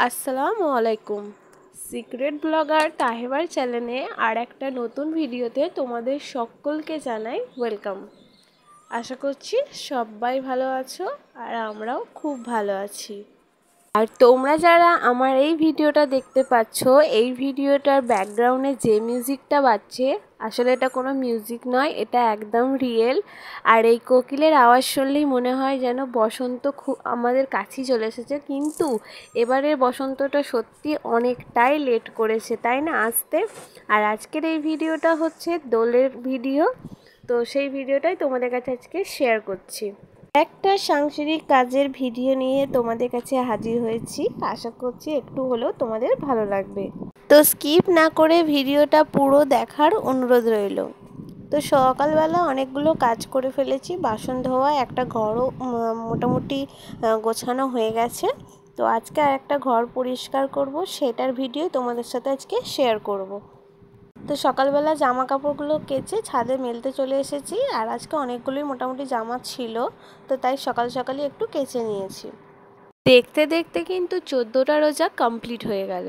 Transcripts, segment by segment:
আসসালামু আলাইকুম। Secret blogger তাহেবার চ্যানেলে আর একটা নতুন ভিডিওতে তোমাদের সকলকে জানাই ওয়েলকাম। আশা করছি সবাই ভালো আছো আর আমরাও খুব ভালো আছি। আর তোমরা যারা আমার এই ভিডিওটা দেখতে পাচ্ছ, এই ভিডিওটার ব্যাকগ্রাউন্ডে যে মিউজিকটা বাজছে আসলে এটা কোনো মিউজিক নয়, এটা একদম রিয়েল। আর এই কোকিলের আওয়াজ শুনলেই মনে হয় যেন বসন্ত খুব আমাদের কাছেই চলে এসেছে, কিন্তু এবারের বসন্তটা সত্যি অনেকটাই লেট করেছে, তাই না আসতে। আর আজকের এই ভিডিওটা হচ্ছে দোলের ভিডিও, তো সেই ভিডিওটাই তোমাদের কাছে আজকে শেয়ার করছি। একটা সাংসারিক কাজের ভিডিও নিয়ে তোমাদের কাছে হাজির হয়েছি, আশা করছি একটু হলেও তোমাদের ভালো লাগবে। তো স্কিপ না করে ভিডিওটা পুরো দেখার অনুরোধ রইল। তো সকালবেলা অনেকগুলো কাজ করে ফেলেছি, বাসন ধোয়া, একটা ঘরও মোটামুটি গোছানো হয়ে গেছে। তো আজকে আর একটা ঘর পরিষ্কার করব, সেটার ভিডিও তোমাদের সাথে আজকে শেয়ার করব। তো সকালবেলা জামা কাপড়গুলো কেচে ছাদে মেলতে চলে এসেছি, আর আজকে অনেকগুলোই মোটামুটি জামা ছিল, তো তাই সকাল সকালই একটু কেচে নিয়েছি। দেখতে দেখতে কিন্তু 14টা রোজা কমপ্লিট হয়ে গেল,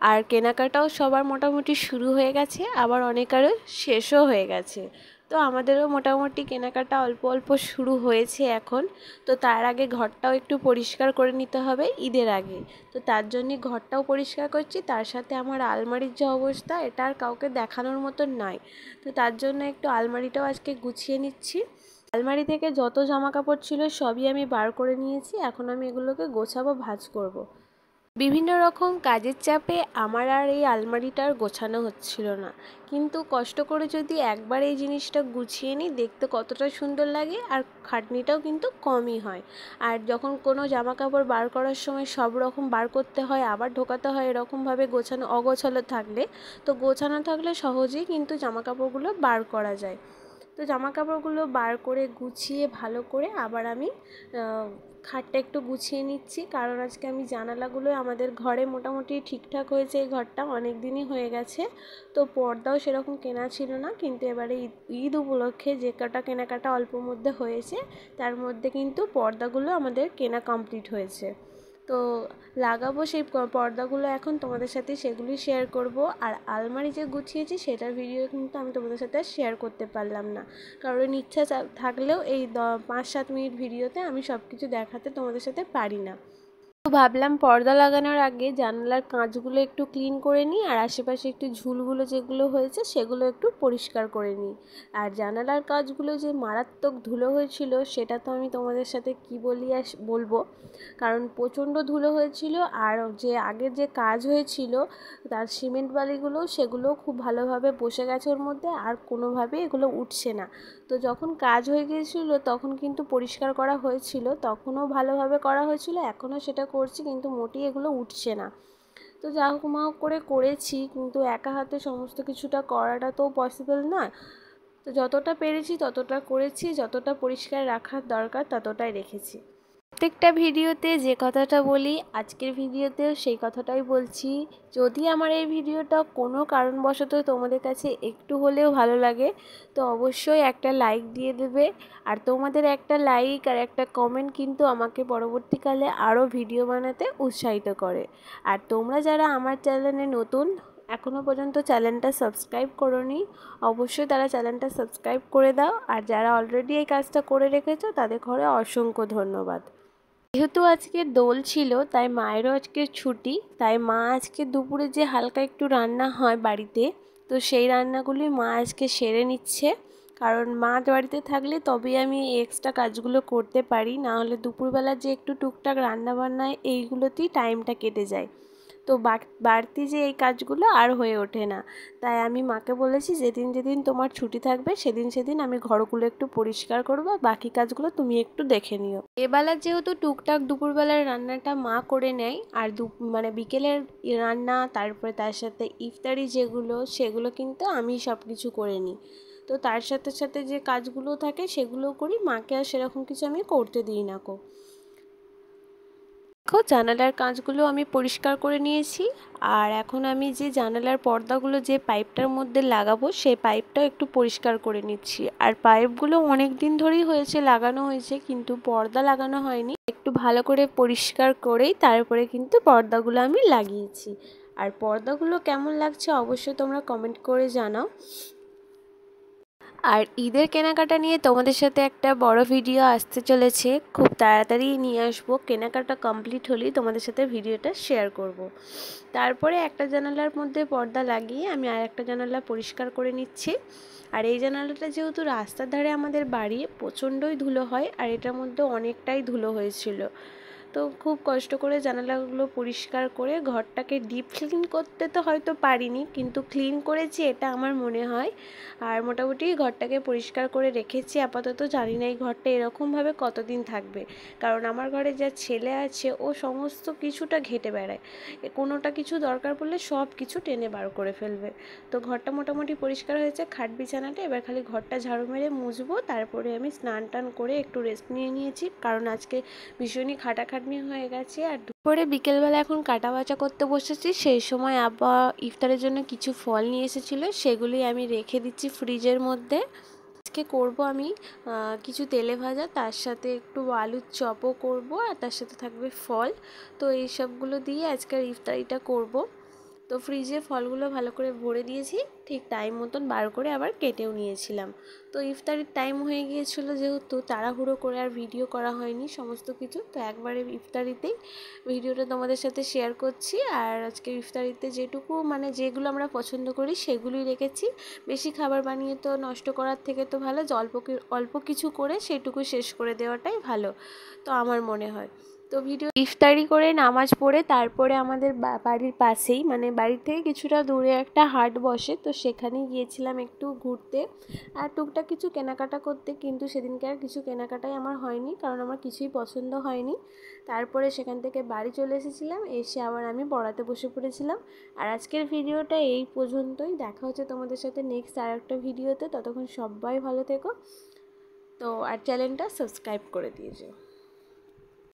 আর কেনাকাটাও সবার মোটামুটি শুরু হয়ে গেছে, আবার অনেকারও শেষও হয়ে গেছে। তো আমাদেরও মোটামুটি কেনাকাটা অল্প অল্প শুরু হয়েছে এখন। তো তার আগে ঘরটাও একটু পরিষ্কার করে নিতে হবে ঈদের আগে, তো তার জন্য ঘরটাও পরিষ্কার করছি। তার সাথে আমার আলমারির যে অবস্থা, এটা আর কাউকে দেখানোর মতন নয়, তো তার জন্য একটু আলমারিটাও আজকে গুছিয়ে নিচ্ছি। আলমারি থেকে যত জামা কাপড় ছিল সবই আমি বার করে নিয়েছি, এখন আমি এগুলোকে গোছাবো, ভাঁজ করব। বিভিন্ন রকম কাজের চাপে আমার আর এই আলমারিটা আর গোছানো হচ্ছিল না, কিন্তু কষ্ট করে যদি একবার এই জিনিসটা গুছিয়ে নিই, দেখতে কতটা সুন্দর লাগে, আর খাটনিটাও কিন্তু কমই হয়। আর যখন কোনো জামা কাপড় বার করার সময় সব রকম বার করতে হয়, আবার ঢোকাতে হয়, এরকমভাবে গোছানো অগোছালো থাকলে, তো গোছানো থাকলে সহজেই কিন্তু জামা কাপড়গুলো বার করা যায়। তো জামা কাপড়গুলো বার করে গুছিয়ে ভালো করে আবার আমি খাটটা একটু গুছিয়ে নিচ্ছি, কারণ আজকে আমি জানালাগুলো আমাদের ঘরে মোটামুটি ঠিকঠাক হয়েছে, এই ঘরটা অনেক দিনই হয়ে গেছে। তো পর্দাও সেরকম কেনা ছিল না, কিন্তু এবারে ঈদ উপলক্ষে যে কটা কেনাকাটা অল্প মধ্যে হয়েছে, তার মধ্যে কিন্তু পর্দাগুলো আমাদের কেনা কমপ্লিট হয়েছে। তো লাগাবো সেই পর্দাগুলো, এখন তোমাদের সাথে সেগুলি শেয়ার করব। আর আলমারি যে গুছিয়েছি সেটার ভিডিও কিন্তু আমি তোমাদের সাথে শেয়ার করতে পারলাম না, কারণ ইচ্ছা থাকলেও এই 5-7 মিনিট ভিডিওতে আমি সব কিছু দেখাতে তোমাদের সাথে পারি না। তো ভাবলাম পর্দা লাগানোর আগে জানালার কাঁচগুলো একটু ক্লিন করে নিই, আর আশেপাশে একটু ঝুলগুলো যেগুলো হয়েছে সেগুলো একটু পরিষ্কার করে নিই। আর জানালার কাঁচগুলো যে মারাত্মক ধুলো হয়েছিল সেটা তো আমি তোমাদের সাথে কি বলি আর বলবো, কারণ প্রচণ্ড ধুলো হয়েছিল। আর যে আগের যে কাজ হয়েছিল তার সিমেন্ট বালিগুলো, সেগুলো খুব ভালোভাবে বসে গেছে ওর মধ্যে, আর কোনোভাবে এগুলো উঠছে না। তো যখন কাজ হয়ে গিয়েছিল তখন কিন্তু পরিষ্কার করা হয়েছিল, তখনও ভালোভাবে করা হয়েছিল, এখনও সেটা করছি, কিন্তু মোটেই এগুলো উঠছে না। তো যা হোক মা করে করেছি, কিন্তু একা হাতে সমস্ত কিছুটা করাটা তো পসিবল না। তো যতটা পেরেছি ততটা করেছি, যতটা পরিষ্কার রাখার দরকার ততটাই রেখেছি। প্রত্যেকটা ভিডিওতে যে কথাটা বলি, আজকের ভিডিওতেও সেই কথাটাই বলছি। যদি আমার এই ভিডিওটা কোনো কারণবশত তোমাদের কাছে একটু হলেও ভালো লাগে, তো অবশ্যই একটা লাইক দিয়ে দেবে। আর তোমাদের একটা লাইক আর একটা কমেন্ট কিন্তু আমাকে পরবর্তীকালে আরও ভিডিও বানাতে উৎসাহিত করে। আর তোমরা যারা আমার চ্যানেলে নতুন, এখনও পর্যন্ত চ্যানেলটা সাবস্ক্রাইব করোনি, অবশ্যই তারা চ্যানেলটা সাবস্ক্রাইব করে দাও। আর যারা অলরেডি এই কাজটা করে রেখেছো তাদের ঘরে অসংখ্য ধন্যবাদ। যেহেতু আজকে দোল ছিল, তাই মায়েরও আজকে ছুটি, তাই মা আজকে দুপুরে যে হালকা একটু রান্না হয় বাড়িতে, তো সেই রান্নাগুলি মা আজকে সেরে নিচ্ছে। কারণ মা বাড়িতে থাকলে তবেই আমি এক্সট্রা কাজগুলো করতে পারি, না হলে দুপুরবেলা যে একটু টুকটাক রান্না বান্নায় এইগুলোতেই টাইমটা কেটে যায়। তো বাড়তি যে এই কাজগুলো আর হয়ে ওঠে না, তাই আমি মাকে বলেছি যেদিন যেদিন তোমার ছুটি থাকবে সেদিন সেদিন আমি ঘরগুলো একটু পরিষ্কার করবো, বাকি কাজগুলো তুমি একটু দেখে নিও। এবেলা যেহেতু টুকটাক দুপুরবেলার রান্নাটা মা করে নেয়, আর মানে বিকেলের রান্না, তারপরে তার সাথে ইফতারি যেগুলো, সেগুলো কিন্তু আমি সব কিছু করে নিই। তো তার সাথে সাথে যে কাজগুলো থাকে সেগুলো করি, মাকে আর সেরকম কিছু আমি করতে দিই না কো। দেখো জানালার কাঁচগুলো আমি পরিষ্কার করে নিয়েছি। আর এখন আমি যে জানালার পর্দাগুলো যে পাইপটার মধ্যে লাগাবো সেই পাইপটাও একটু পরিষ্কার করে নিচ্ছি। আর পাইপগুলো অনেক দিন ধরেই হয়েছে লাগানো হয়েছে, কিন্তু পর্দা লাগানো হয়নি। একটু ভালো করে পরিষ্কার করেই তারপরে কিন্তু পর্দাগুলো আমি লাগিয়েছি। আর পর্দাগুলো কেমন লাগছে অবশ্যই তোমরা কমেন্ট করে জানাও। আর ঈদের কেনাকাটা নিয়ে তোমাদের সাথে একটা বড় ভিডিও আসতে চলেছে, খুব তাড়াতাড়ি নিয়ে আসবো। কেনাকাটা কমপ্লিট হলেই তোমাদের সাথে ভিডিওটা শেয়ার করব। তারপরে একটা জানালার মধ্যে পর্দা লাগিয়ে আমি আর একটা জানালা পরিষ্কার করে নিচ্ছি। আর এই জানালাটা যেহেতু রাস্তার ধারে আমাদের বাড়ি, প্রচণ্ডই ধুলো হয়, আর এটার মধ্যে অনেকটাই ধুলো হয়েছিল। তো খুব কষ্ট করে জানালাগুলো পরিষ্কার করে ঘরটাকে ডিপ ক্লিন করতে তো হয়তো পারিনি, কিন্তু ক্লিন করেছি এটা আমার মনে হয়। আর মোটামুটি ঘরটাকে পরিষ্কার করে রেখেছি আপাতত। জানি না এই ঘরটা এরকমভাবে কতদিন থাকবে, কারণ আমার ঘরে যা ছেলে আছে ও সমস্ত কিছুটা ঘেঁটে বেড়ায়। কোনোটা কিছু দরকার পড়লে সব কিছু টেনে বার করে ফেলবে। তো ঘরটা মোটামুটি পরিষ্কার হয়েছে, খাট বিছানাটা এবার খালি ঘরটা ঝাড়ু মেরে মুছবো। তারপরে আমি স্নান টান করে একটু রেস্ট নিয়ে নিয়েছি, কারণ আজকে ভীষণই খাটাখাটনি হয়ে গেছে। আর দুপুরে বিকেলবেলা এখন কাটা বাছা করতে বসেছি। সেই সময় আব্বা ইফতারের জন্য কিছু ফল নিয়ে এসেছিলো, সেগুলি আমি রেখে দিচ্ছি ফ্রিজের মধ্যে। আজকে করব আমি কিছু তেলে ভাজা, তার সাথে একটু আলুর চপও করব, আর তার সাথে থাকবে ফল। তো এই সবগুলো দিয়ে আজকের ইফতারিটা করব। তো ফ্রিজে ফলগুলো ভালো করে ভরে দিয়েছি, ঠিক টাইম মতন বার করে আবার কেটেও নিয়েছিলাম। তো ইফতারির টাইম হয়ে গিয়েছিলো, যেহেতু তাড়াহুড়ো করে আর ভিডিও করা হয়নি সমস্ত কিছু, তো একবারে ইফতারিতেই ভিডিওটা তোমাদের সাথে শেয়ার করছি। আর আজকে ইফতারিতে যেটুকু মানে যেগুলো আমরা পছন্দ করি সেগুলোই রেখেছি। বেশি খাবার বানিয়ে তো নষ্ট করার থেকে তো ভালো অল্প কিছু করে সেটুকু শেষ করে দেওয়াটাই ভালো, তো আমার মনে হয়। তো ভিডিও ইফতারি করে নামাজ পড়ে তারপরে আমাদের বাড়ির পাশেই মানে বাড়ি থেকে কিছুটা দূরে একটা হাট বসে, তো সেখানে গিয়েছিলাম একটু ঘুরতে আর টুকটাক কিছু কেনাকাটা করতে। কিন্তু সেদিনকে আর কিছু কেনাকাটাই আমার হয়নি, কারণ আমার কিছুই পছন্দ হয়নি। তারপরে সেখান থেকে বাড়ি চলে এসেছিলাম, এসে আবার আমি পড়াতে বসে পড়েছিলাম। আর আজকের ভিডিওটা এই পর্যন্তই। দেখা হচ্ছে তোমাদের সাথে নেক্সট আর একটা ভিডিওতে। ততক্ষণ সবাই ভালো থেকো। তো আর চ্যানেলটা সাবস্ক্রাইব করে দিয়েছো।